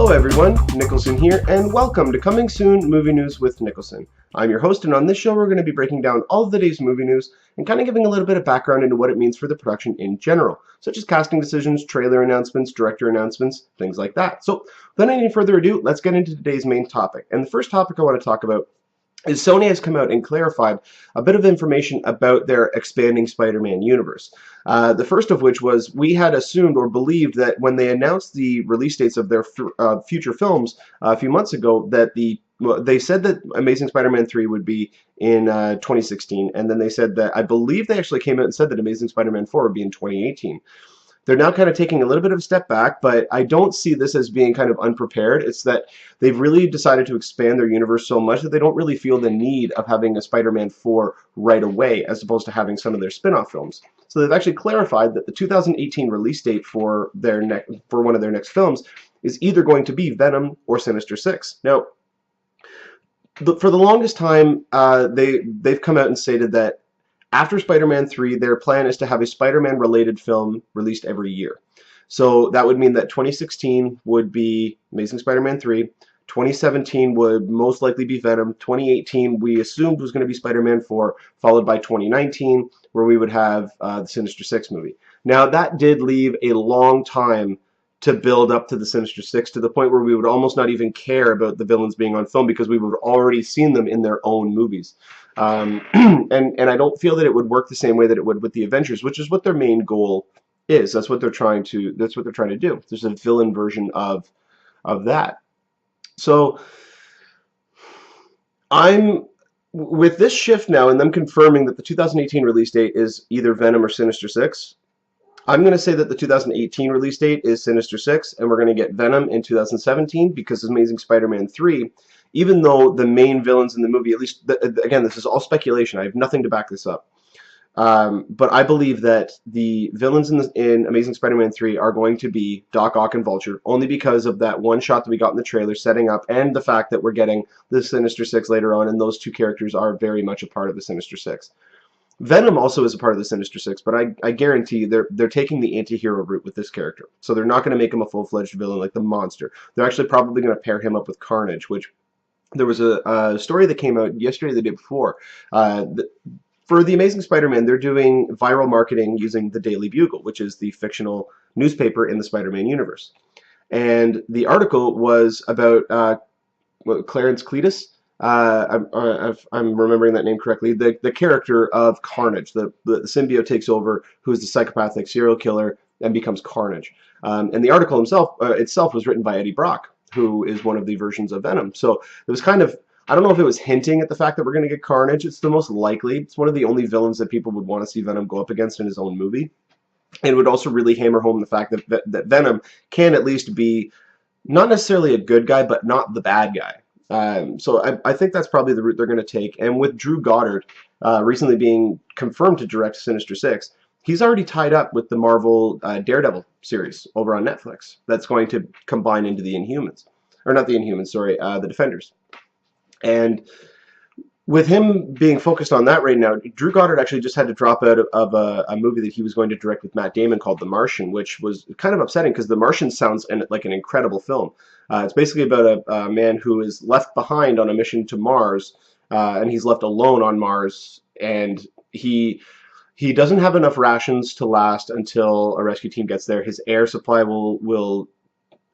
Hello everyone, Nicholson here, and welcome to Coming Soon Movie News with Nicholson. I'm your host, and on this show we're going to be breaking down all of the day's movie news and kind of giving a little bit of background into what it means for the production in general, such as casting decisions, trailer announcements, director announcements, things like that. So, without any further ado, let's get into today's main topic. And the first topic I want to talk about is Sony has come out and clarified a bit of information about their expanding Spider-Man universe. The first of which was we had assumed or believed that when they announced the release dates of their future films a few months ago, that they said that Amazing Spider-Man 3 would be in 2016, and then they said that, I believe they actually came out and said that Amazing Spider-Man 4 would be in 2018. They're now kind of taking a little bit of a step back, but I don't see this as being kind of unprepared. It's that they've really decided to expand their universe so much that they don't really feel the need of having a Spider-Man 4 right away, as opposed to having some of their spin-off films. So they've actually clarified that the 2018 release date for one of their next films is either going to be Venom or Sinister Six. Now, for the longest time, they've come out and stated that after Spider-Man 3, their plan is to have a Spider-Man related film released every year. So that would mean that 2016 would be Amazing Spider-Man 3, 2017 would most likely be Venom, 2018 we assumed was going to be Spider-Man 4, followed by 2019 where we would have the Sinister Six movie. Now that did leave a long time to build up to the Sinister Six, to the point where we would almost not even care about the villains being on film because we would have already seen them in their own movies. And I don't feel that it would work the same way that it would with the Avengers, which is what their main goal is. That's what they're trying to do. There's a villain version of that. So I'm with this shift now and them confirming that the 2018 release date is either Venom or Sinister Six. I'm going to say that the 2018 release date is Sinister Six, and we're going to get Venom in 2017 because Amazing Spider-Man 3, even though the main villains in the movie, at least, again, this is all speculation, I have nothing to back this up, but I believe that the villains in Amazing Spider-Man 3 are going to be Doc Ock and Vulture, only because of that one shot that we got in the trailer setting up, and the fact that we're getting the Sinister Six later on, and those two characters are very much a part of the Sinister Six. Venom also is a part of the Sinister Six, but I guarantee you they're taking the anti-hero route with this character. So they're not going to make him a full-fledged villain like the Monster. They're actually probably going to pair him up with Carnage, which there was a story that came out yesterday or the day before. For the Amazing Spider-Man, they're doing viral marketing using the Daily Bugle, which is the fictional newspaper in the Spider-Man universe. And the article was about Clarence Cletus. If I'm remembering that name correctly, the character of Carnage, the symbiote takes over, who's the psychopathic serial killer and becomes Carnage. And the article itself was written by Eddie Brock, who is one of the versions of Venom. So it was kind of, I don't know if it was hinting at the fact that we're going to get Carnage. It's the most likely. It's one of the only villains that people would want to see Venom go up against in his own movie. And it would also really hammer home the fact that Venom can at least be not necessarily a good guy, but not the bad guy. So I think that's probably the route they're going to take. And with Drew Goddard recently being confirmed to direct Sinister Six, he's already tied up with the Marvel Daredevil series over on Netflix that's going to combine into the Inhumans. Or not the Inhumans, sorry, the Defenders. And with him being focused on that right now, Drew Goddard actually just had to drop out of a movie that he was going to direct with Matt Damon called The Martian, which was kind of upsetting because The Martian sounds like an incredible film. It's basically about a man who is left behind on a mission to Mars, and he's left alone on Mars, and he doesn't have enough rations to last until a rescue team gets there. His air supply will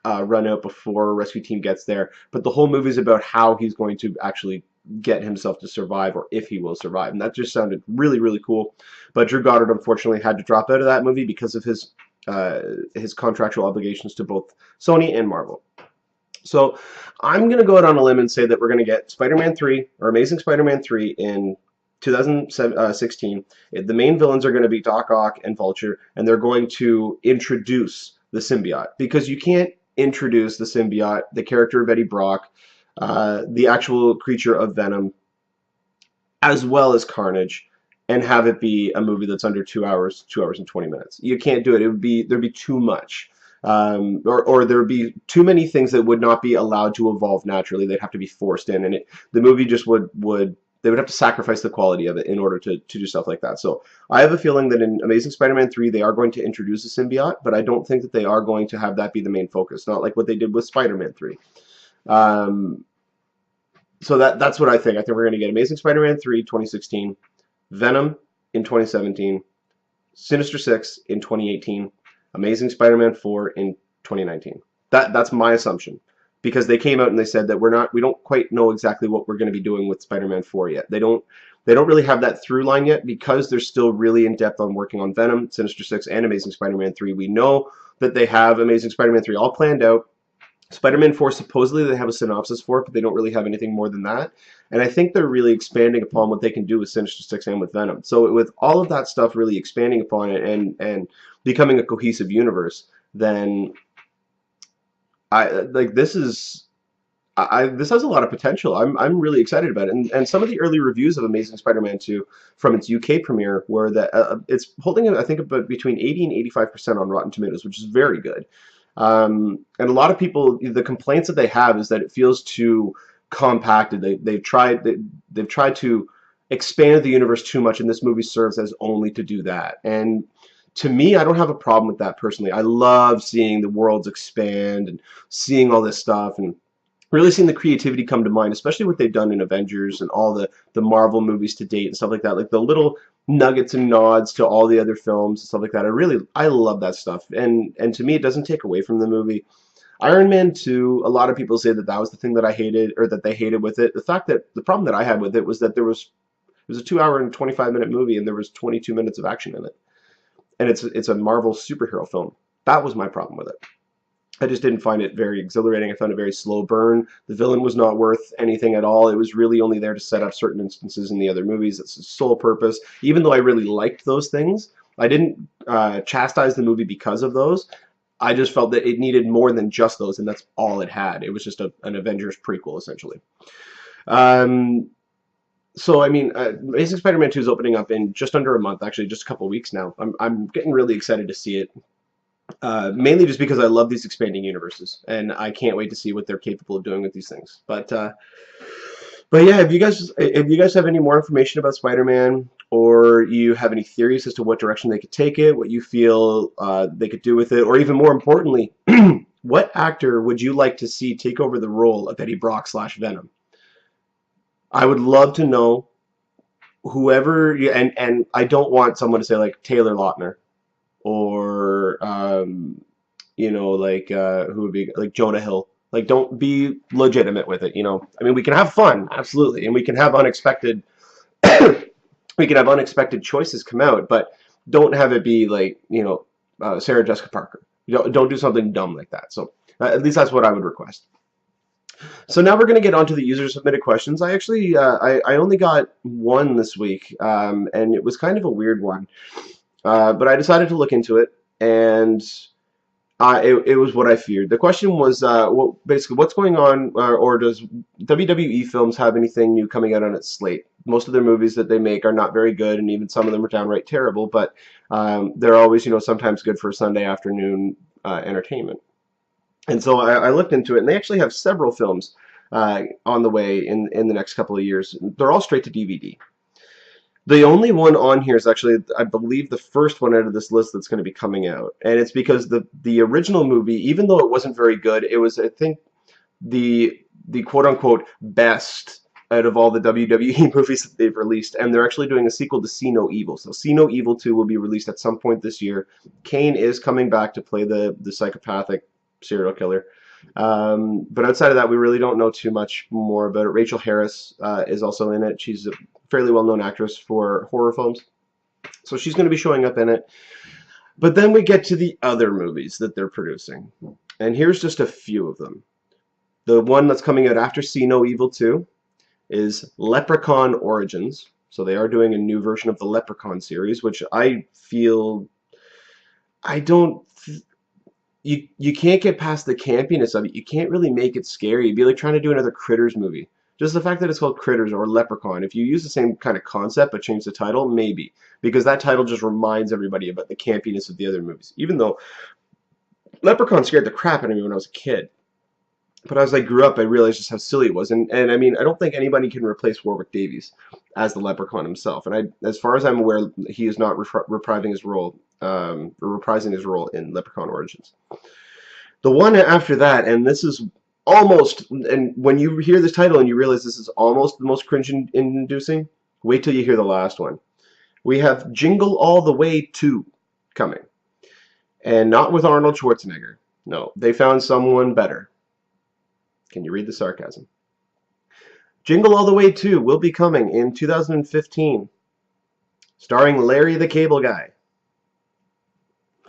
run out before a rescue team gets there, but the whole movie is about how he's going to actually get himself to survive, or if he will survive, and that just sounded really, really cool. But Drew Goddard unfortunately had to drop out of that movie because of his contractual obligations to both Sony and Marvel. So I'm going to go out on a limb and say that we're going to get Spider-Man 3, or Amazing Spider-Man 3 in 2016. The main villains are going to be Doc Ock and Vulture, and they're going to introduce the symbiote, because you can't introduce the symbiote, the character of Eddie Brock, the actual creature of Venom, as well as Carnage, and have it be a movie that's under 2 hours and 20 minutes. You can't do it. There'd be too much. Or there would be too many things that would not be allowed to evolve naturally. They'd have to be forced in, and the movie just would they would have to sacrifice the quality of it in order to do stuff like that. So I have a feeling that in Amazing Spider-Man 3 they are going to introduce a symbiote, but I don't think that they are going to have that be the main focus, not like what they did with Spider-Man 3. Um, so that's what I think. I think we're going to get Amazing Spider-Man 3 2016, Venom in 2017, Sinister Six in 2018, Amazing Spider-Man 4 in 2019. That's my assumption, because they came out and they said that we don't quite know exactly what we're going to be doing with Spider-Man 4 yet. They don't really have that through line yet, because they're still really in depth on working on Venom, Sinister Six, and Amazing Spider-Man 3. We know that they have Amazing Spider-Man 3 all planned out. Spider-Man 4, supposedly they have a synopsis for it, but they don't really have anything more than that. And I think they're really expanding upon what they can do with Sinister Six and with Venom. So with all of that stuff really expanding upon it and becoming a cohesive universe, then this has a lot of potential. I'm really excited about it. And some of the early reviews of Amazing Spider-Man 2 from its UK premiere were that it's holding, I think, about between 80 and 85% on Rotten Tomatoes, which is very good. And a lot of people, the complaints that they have is that it feels too compacted. They've tried to expand the universe too much, and this movie serves as only to do that. And to me, I don't have a problem with that personally. I love seeing the worlds expand and seeing all this stuff and really seeing the creativity come to mind, especially what they've done in Avengers and all the Marvel movies to date and stuff like that. Like the little nuggets and nods to all the other films and stuff like that. I love that stuff. And to me, it doesn't take away from the movie. Iron Man 2, a lot of people say that that was the thing that I hated, or that they hated with it. The problem that I had with it was that it was a 2-hour and 25-minute movie, and there was 22 minutes of action in it. And it's a Marvel superhero film. That was my problem with it. I just didn't find it very exhilarating. I found it very slow burn. The villain was not worth anything at all. It was really only there to set up certain instances in the other movies. It's its sole purpose. Even though I really liked those things, I didn't chastise the movie because of those. I just felt that it needed more than just those, and that's all it had. It was just an Avengers prequel, essentially. So, I mean, Amazing Spider-Man 2 is opening up in just under a month, actually, just a couple weeks now. I'm getting really excited to see it. Mainly just because I love these expanding universes, and I can't wait to see what they're capable of doing with these things. But yeah, if you guys have any more information about Spider-Man, or you have any theories as to what direction they could take it, what you feel they could do with it, or even more importantly, what actor would you like to see take over the role of Eddie Brock / Venom? I would love to know whoever, and I don't want someone to say like Taylor Lautner, or you know, like who would be like Jonah Hill. Like, don't be legitimate with it, you know. I mean, we can have fun, absolutely, and we can have unexpected choices come out, but don't have it be like, you know, Sarah Jessica Parker. Don't do something dumb like that. So at least that's what I would request. So now we're going to get on to the user submitted questions. I actually I only got one this week, and it was kind of a weird one. But I decided to look into it, and it was what I feared. The question was, basically, what's going on, or does WWE Films have anything new coming out on its slate? Most of their movies that they make are not very good, and even some of them are downright terrible, but they're always, you know, sometimes good for Sunday afternoon entertainment. And so I looked into it, and they actually have several films on the way in the next couple of years. They're all straight to DVD. The only one on here is actually, I believe, the first one out of this list that's going to be coming out. And it's because the original movie, even though it wasn't very good, it was, I think, the quote-unquote best out of all the WWE movies that they've released. And they're actually doing a sequel to See No Evil. So See No Evil 2 will be released at some point this year. Kane is coming back to play the psychopathic serial killer. But outside of that, we really don't know too much more about it. Rachel Harris is also in it. She's a fairly well-known actress for horror films. So she's going to be showing up in it. But then we get to the other movies that they're producing. And here's just a few of them. The one that's coming out after See No Evil 2 is Leprechaun Origins. So they are doing a new version of the Leprechaun series, which I feel... You can't get past the campiness of it. You can't really make it scary. It'd be like trying to do another Critters movie. Just the fact that it's called Critters or Leprechaun. If you use the same kind of concept but change the title, maybe. Because that title just reminds everybody about the campiness of the other movies. Even though Leprechaun scared the crap out of me when I was a kid. But as I grew up, I realized just how silly it was. And I mean, I don't think anybody can replace Warwick Davis as the Leprechaun himself. And as far as I'm aware, he is not reprising his role in Leprechaun Origins. The one after that, and this is almost, and when you hear this title and you realize this is almost the most cringe-inducing, wait till you hear the last one. We have Jingle All the Way 2 coming. And not with Arnold Schwarzenegger. No, they found someone better. Can you read the sarcasm? Jingle All the Way 2 will be coming in 2015, starring Larry the Cable Guy.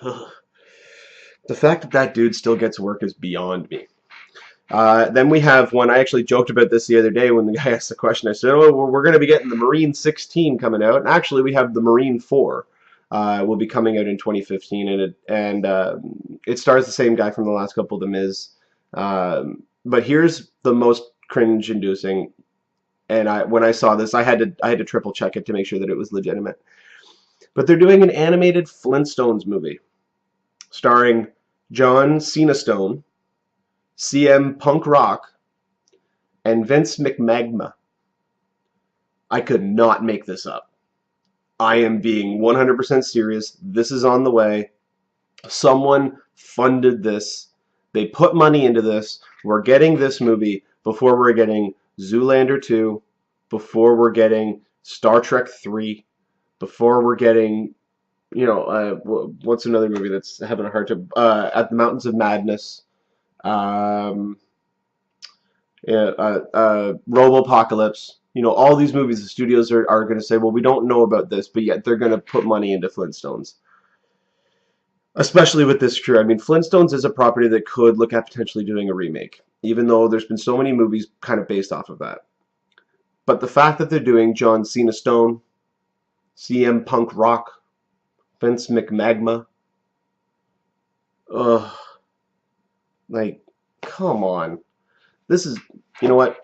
The fact that that dude still gets work is beyond me. Then we have one, I actually joked about this the other day when the guy asked the question. I said, oh, we're going to be getting the Marine 16 coming out. And actually, we have the Marine 4 will be coming out in 2015. And it stars the same guy from the last couple, The Miz. But here's the most cringe-inducing, and when I saw this, I had to triple check it to make sure that it was legitimate. But they're doing an animated Flintstones movie, starring John Cena Stone, CM Punk Rock, and Vince McMagma. I could not make this up. I am being 100% serious. This is on the way. Someone funded this. They put money into this. We're getting this movie before we're getting Zoolander 2, before we're getting Star Trek 3, before we're getting, you know, what's another movie that's having a hard time? At the Mountains of Madness, Robopocalypse. You know, all these movies, the studios are going to say, well, we don't know about this, but yet they're going to put money into Flintstones. Especially with this crew. I mean, Flintstones is a property that could look at potentially doing a remake, even though there's been so many movies kind of based off of that. But the fact that they're doing John Cena Stone, CM Punk Rock, Vince McMagma, ugh, like, come on. This is, you know what?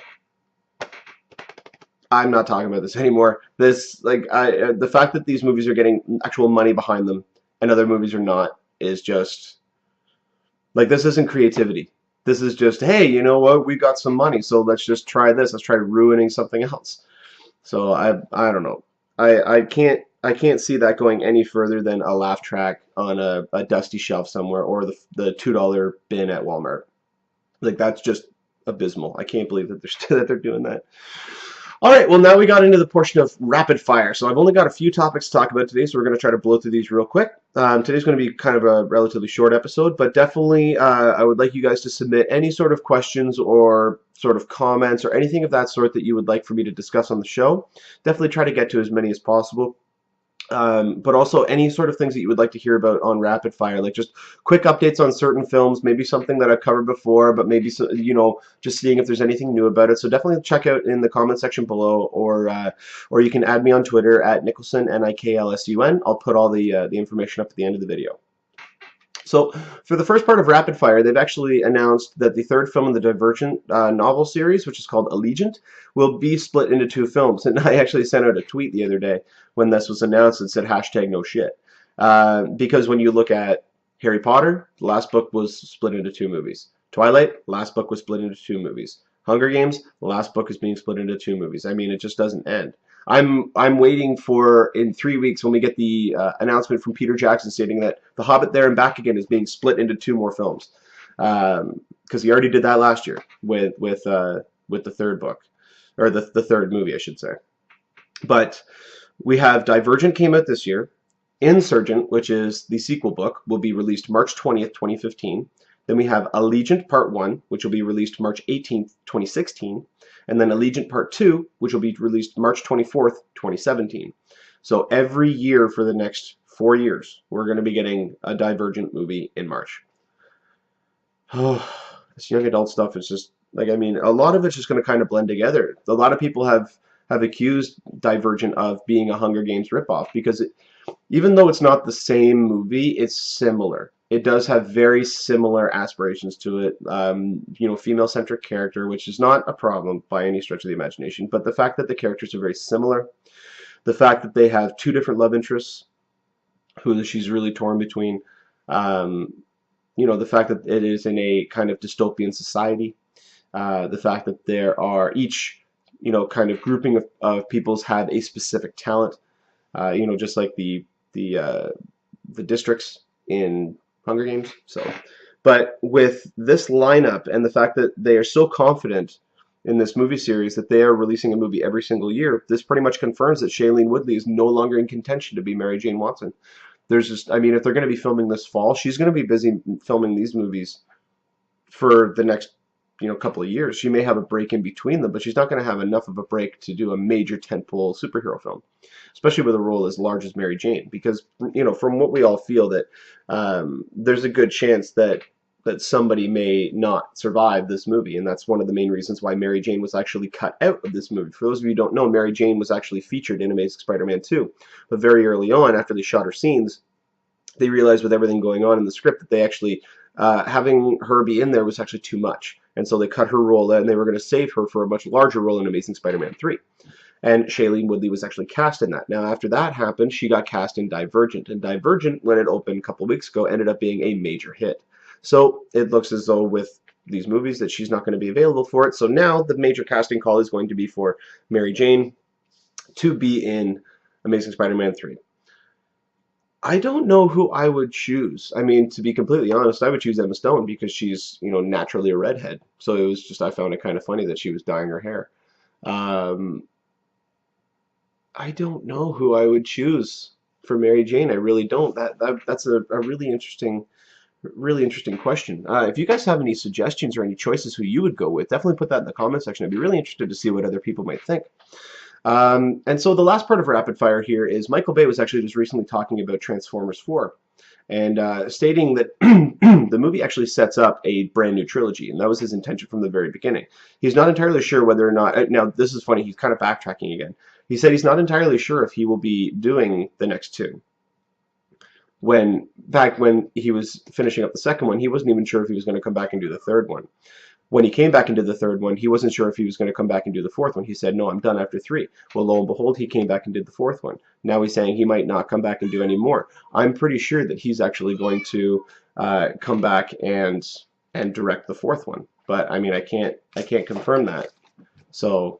I'm not talking about this anymore. This, like, the fact that these movies are getting actual money behind them and other movies are not is just, like, this isn't creativity. This is just, hey, you know what? We got some money, so let's just try this. Let's try ruining something else. So I don't know. I can't see that going any further than a laugh track on a dusty shelf somewhere or the $2 bin at Walmart. Like, that's just abysmal. I can't believe that they're doing that. All right, well, now we got into the portion of rapid fire. So I've only got a few topics to talk about today, so we're going to try to blow through these real quick. Today's going to be kind of a relatively short episode, but definitely I would like you guys to submit any sort of questions or sort of comments or anything of that sort that you would like for me to discuss on the show. Definitely try to get to as many as possible. But also any sort of things that you would like to hear about on Rapid Fire, like just quick updates on certain films, maybe something that I've covered before, but maybe, you know, just seeing if there's anything new about it. So definitely check out in the comment section below, or you can add me on Twitter at Nicholson, Niklsun. I'll put all the information up at the end of the video. So for the first part of Rapid Fire, they've actually announced that the third film in the Divergent novel series, which is called Allegiant, will be split into 2 films. And I actually sent out a tweet the other day when this was announced and said #no shit. Because when you look at Harry Potter, the last book was split into 2 movies. Twilight, last book was split into 2 movies. Hunger Games, the last book is being split into 2 movies. I mean, it just doesn't end. I'm waiting for, in 3 weeks, when we get the announcement from Peter Jackson stating that The Hobbit There and Back Again is being split into 2 more films, because he already did that last year with the third book, or the third movie, I should say. But we have Divergent came out this year. Insurgent, which is the sequel book, will be released March 20th, 2015. Then we have Allegiant Part 1, which will be released March 18th, 2016. And then Allegiant Part 2, which will be released March 24th, 2017. So every year for the next 4 years, we're going to be getting a Divergent movie in March. Oh, this young adult stuff is just, like, I mean, a lot of it's just going to kind of blend together. A lot of people have accused Divergent of being a Hunger Games ripoff because even though it's not the same movie, it's similar. It does have very similar aspirations to it. You know, female-centric character, which is not a problem by any stretch of the imagination. But the fact that the characters are very similar, the fact that they have 2 different love interests, who she's really torn between, you know, the fact that it is in a kind of dystopian society, the fact that there are each, kind of grouping of peoples have a specific talent, just like the districts in Hunger Games. So, but with this lineup and the fact that they are so confident in this movie series that they are releasing a movie every single year, this pretty much confirms that Shailene Woodley is no longer in contention to be Mary Jane Watson. There's just, I mean, if they're going to be filming this fall, she's going to be busy filming these movies for the next, couple of years. She may have a break in between them, but she's not going to have enough of a break to do a major tentpole superhero film, especially with a role as large as Mary Jane. Because, from what we all feel, that there's a good chance that somebody may not survive this movie, and that's one of the main reasons why Mary Jane was actually cut out of this movie. For those of you who don't know, Mary Jane was actually featured in Amazing Spider-Man 2, but very early on, after they shot her scenes, they realized with everything going on in the script that they actually, having her be in there was actually too much, and so they cut her role out, and they were going to save her for a much larger role in Amazing Spider-Man 3. And Shailene Woodley was actually cast in that. Now, after that happened, she got cast in Divergent, and Divergent, when it opened a couple weeks ago, ended up being a major hit. So it looks as though with these movies that she's not going to be available for it. So now the major casting call is going to be for Mary Jane to be in Amazing Spider-Man 3. I don't know who I would choose. I mean, to be completely honest, I would choose Emma Stone because she's, naturally a redhead. So it was just, I found it kind of funny that she was dyeing her hair. I don't know who I would choose for Mary Jane. I really don't. That's a really interesting question. If you guys have any suggestions or any choices who you would go with, definitely put that in the comment section. I'd be really interested to see what other people might think. And so the last part of Rapid Fire here is Michael Bay was actually just recently talking about Transformers 4 and stating that the movie actually sets up a brand new trilogy, and that was his intention from the very beginning. He's not entirely sure whether or not, now this is funny, he's kind of backtracking again. He said he's not entirely sure if he will be doing the next two. Back when he was finishing up the second one, he wasn't even sure if he was going to come back and do the third one. When he came back into the third one, he wasn't sure if he was going to come back and do the fourth one. He said, no, I'm done after 3. Well, lo and behold, he came back and did the fourth one. Now he's saying he might not come back and do any more. I'm pretty sure that he's actually going to come back and direct the fourth one. But I mean, I can't confirm that. So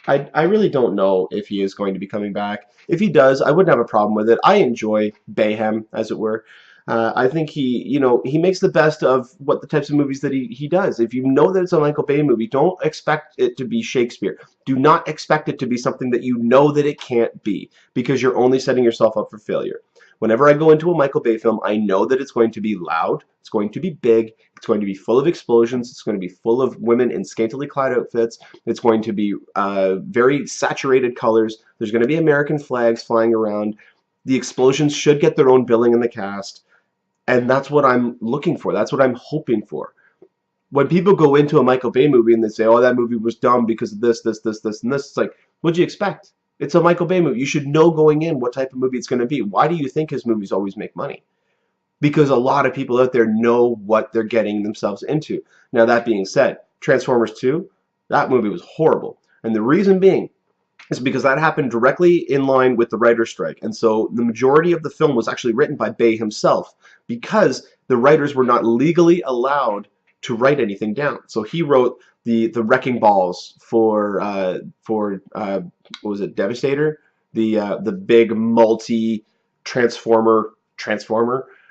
I really don't know if he is going to be coming back. If he does, I wouldn't have a problem with it. I enjoy Bayhem, as it were. I think he makes the best of what the types of movies that he does. If you know that it's a Michael Bay movie, don't expect it to be Shakespeare. Do not expect it to be something that you know that it can't be, because you're only setting yourself up for failure. Whenever I go into a Michael Bay film, I know that it's going to be loud, it's going to be big, it's going to be full of explosions, it's going to be full of women in scantily clad outfits, it's going to be very saturated colors, there's going to be American flags flying around, the explosions should get their own billing in the cast. And that's what I'm looking for. That's what I'm hoping for. When people go into a Michael Bay movie and they say, oh, that movie was dumb because of this, and this, it's like, what'd you expect? It's a Michael Bay movie. You should know going in what type of movie it's going to be. Why do you think his movies always make money? Because a lot of people out there know what they're getting themselves into. Now, that being said, Transformers 2, that movie was horrible. And the reason being is because that happened directly in line with the writer's strike. And so the majority of the film was actually written by Bay himself because the writers were not legally allowed to write anything down. So he wrote the wrecking balls for what was it, Devastator? The big multi-transformer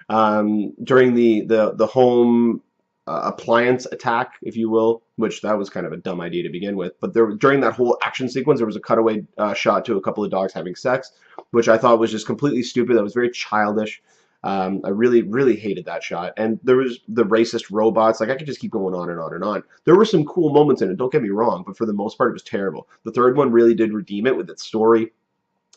during the home appliance attack, if you will, which that was kind of a dumb idea to begin with. But during that whole action sequence, there was a cutaway shot to a couple of dogs having sex, which I thought was just completely stupid. That was very childish. I really, really hated that shot. And there was the racist robots. Like, I could just keep going on and on and on. There were some cool moments in it, don't get me wrong, but for the most part, it was terrible. The third one really did redeem it with its story.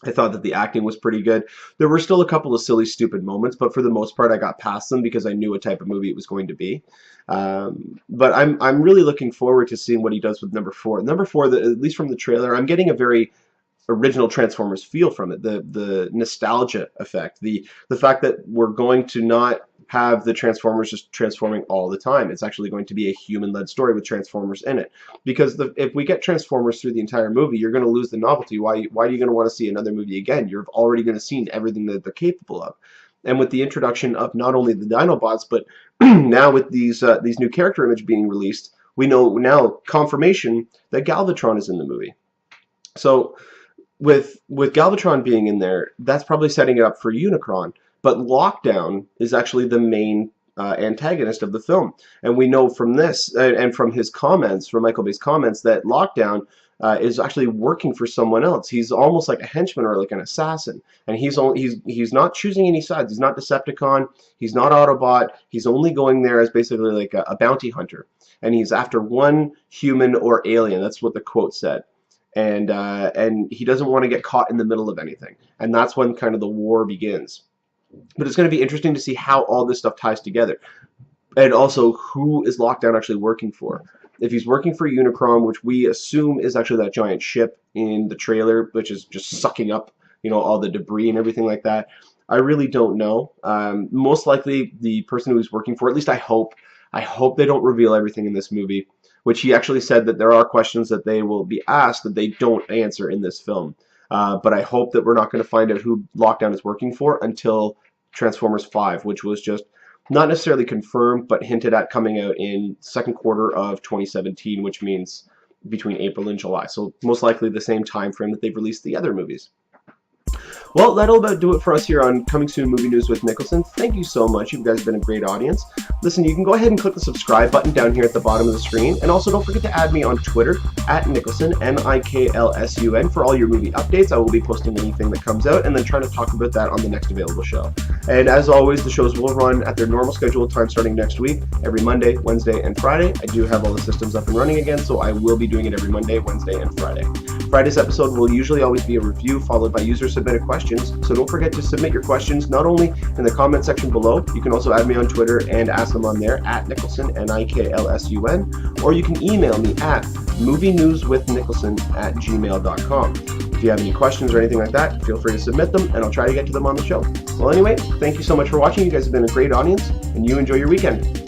I thought that the acting was pretty good. There were still a couple of silly, stupid moments, but for the most part, I got past them because I knew what type of movie it was going to be. But I'm really looking forward to seeing what he does with number 4. Number 4, at least from the trailer, I'm getting a very original Transformers feel from it. The nostalgia effect, the fact that we're going to not have the Transformers just transforming all the time. It's actually going to be a human-led story with Transformers in it. Because if we get Transformers through the entire movie, you're going to lose the novelty. Why are you going to want to see another movie again? You're already going to see everything that they're capable of. And with the introduction of not only the Dinobots, but now with these new character image being released, we know now, confirmation, that Galvatron is in the movie. So with Galvatron being in there, that's probably setting it up for Unicron. But Lockdown is actually the main antagonist of the film. And we know from this, and from his comments, from Michael Bay's comments, that Lockdown is actually working for someone else. He's almost like a henchman or like an assassin. And he's not choosing any sides. He's not Decepticon. He's not Autobot. He's only going there as basically like a bounty hunter. And he's after one human or alien. That's what the quote said. And he doesn't want to get caught in the middle of anything. And that's when kind of the war begins. But it's going to be interesting to see how all this stuff ties together. And also, who is Lockdown actually working for? If he's working for Unicron, which we assume is actually that giant ship in the trailer, which is just sucking up, all the debris and everything like that, I really don't know. Most likely, the person who he's working for, at least I hope they don't reveal everything in this movie, which he actually said that there are questions that they will be asked that they don't answer in this film. But I hope that we're not going to find out who Lockdown is working for until Transformers 5, which was just not necessarily confirmed, but hinted at coming out in second quarter of 2017, which means between April and July. So most likely the same time frame that they've released the other movies. Well, that'll about do it for us here on Coming Soon Movie News with Nicholson. Thank you so much. You guys have been a great audience. Listen, you can go ahead and click the subscribe button down here at the bottom of the screen. And also don't forget to add me on Twitter at Nicholson, Niklsun, for all your movie updates. I will be posting anything that comes out and then trying to talk about that on the next available show. And as always, the shows will run at their normal scheduled time starting next week, every Monday, Wednesday, and Friday. I do have all the systems up and running again, so I will be doing it every Monday, Wednesday, and Friday. Friday's episode will usually always be a review followed by user-submitted questions, so don't forget to submit your questions not only in the comment section below, you can also add me on Twitter and ask them on there at Nicholson, Niklsun, or you can email me at movienewswithnicholson@gmail.com. If you have any questions or anything like that, feel free to submit them, and I'll try to get to them on the show. Well, anyway, thank you so much for watching. You guys have been a great audience, and you enjoy your weekend.